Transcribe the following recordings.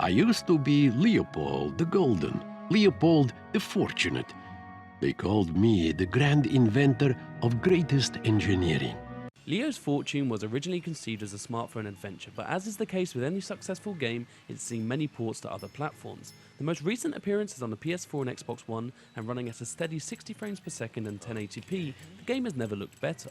I used to be Leopold the Golden, Leopold the Fortunate. They called me the grand inventor of greatest engineering. Leo's Fortune was originally conceived as a smartphone adventure, but as is the case with any successful game, it's seen many ports to other platforms. The most recent appearance is on the PS4 and Xbox One, and running at a steady 60 frames per second and 1080p, the game has never looked better.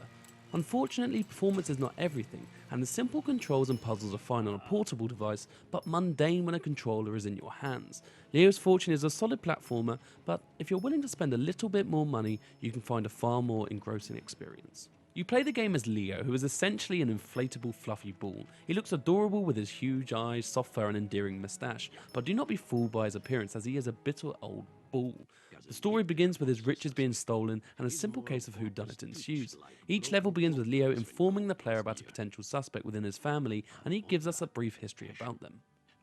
Unfortunately, performance is not everything, and the simple controls and puzzles are fine on a portable device, but mundane when a controller is in your hands. Leo's Fortune is a solid platformer, but if you're willing to spend a little bit more money, you can find a far more engrossing experience. You play the game as Leo, who is essentially an inflatable fluffy ball. He looks adorable with his huge eyes, soft fur and endearing moustache, but do not be fooled by his appearance as he is a bitter old bull. The story begins with his riches being stolen and a simple case of whodunit ensues. Each level begins with Leo informing the player about a potential suspect within his family, and he gives us a brief history about them.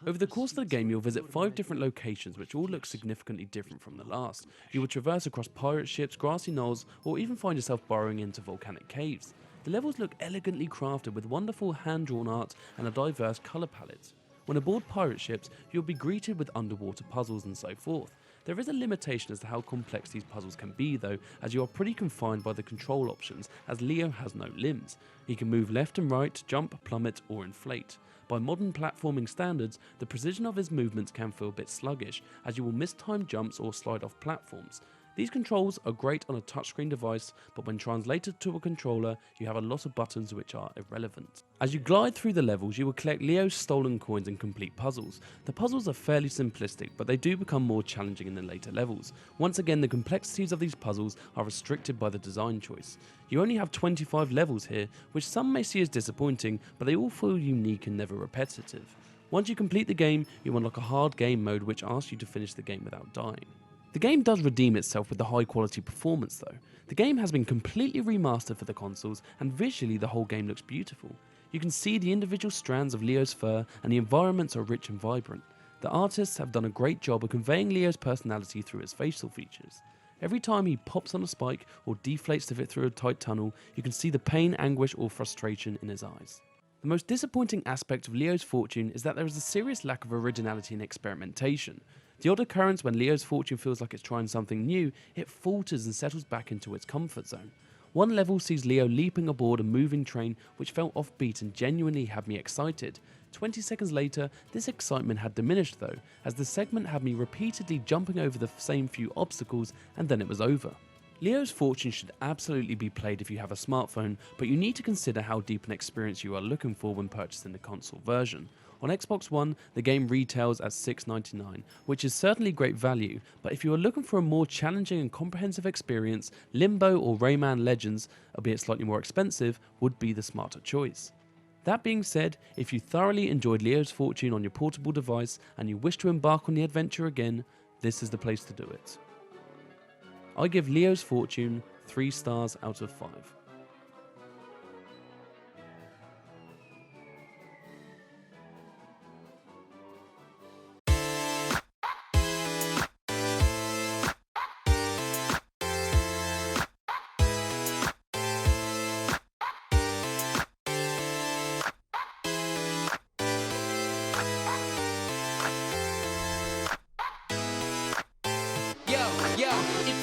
Over the course of the game, you'll visit 5 different locations which all look significantly different from the last. You will traverse across pirate ships, grassy knolls, or even find yourself burrowing into volcanic caves. The levels look elegantly crafted with wonderful hand-drawn art and a diverse colour palette. When aboard pirate ships, you'll be greeted with underwater puzzles and so forth. There is a limitation as to how complex these puzzles can be though, as you are pretty confined by the control options, as Leo has no limbs. He can move left and right, jump, plummet or inflate. By modern platforming standards, the precision of his movements can feel a bit sluggish, as you will miss timed jumps or slide off platforms. These controls are great on a touchscreen device, but when translated to a controller, you have a lot of buttons which are irrelevant. As you glide through the levels, you will collect Leo's stolen coins and complete puzzles. The puzzles are fairly simplistic, but they do become more challenging in the later levels. Once again, the complexities of these puzzles are restricted by the design choice. You only have 25 levels here, which some may see as disappointing, but they all feel unique and never repetitive. Once you complete the game, you unlock a hard game mode which asks you to finish the game without dying. The game does redeem itself with the high quality performance though. The game has been completely remastered for the consoles, and visually the whole game looks beautiful. You can see the individual strands of Leo's fur, and the environments are rich and vibrant. The artists have done a great job of conveying Leo's personality through his facial features. Every time he pops on a spike or deflates to fit through a tight tunnel, you can see the pain, anguish or frustration in his eyes. The most disappointing aspect of Leo's Fortune is that there is a serious lack of originality and experimentation. The odd occurrence when Leo's Fortune feels like it's trying something new, it falters and settles back into its comfort zone. One level sees Leo leaping aboard a moving train which felt offbeat and genuinely had me excited. 20 seconds later, this excitement had diminished though, as the segment had me repeatedly jumping over the same few obstacles and then it was over. Leo's Fortune should absolutely be played if you have a smartphone, but you need to consider how deep an experience you are looking for when purchasing the console version. On Xbox One, the game retails at $6.99, which is certainly great value, but if you are looking for a more challenging and comprehensive experience, Limbo or Rayman Legends, albeit slightly more expensive, would be the smarter choice. That being said, if you thoroughly enjoyed Leo's Fortune on your portable device and you wish to embark on the adventure again, this is the place to do it. I give Leo's Fortune 3 stars out of 5. Yo, if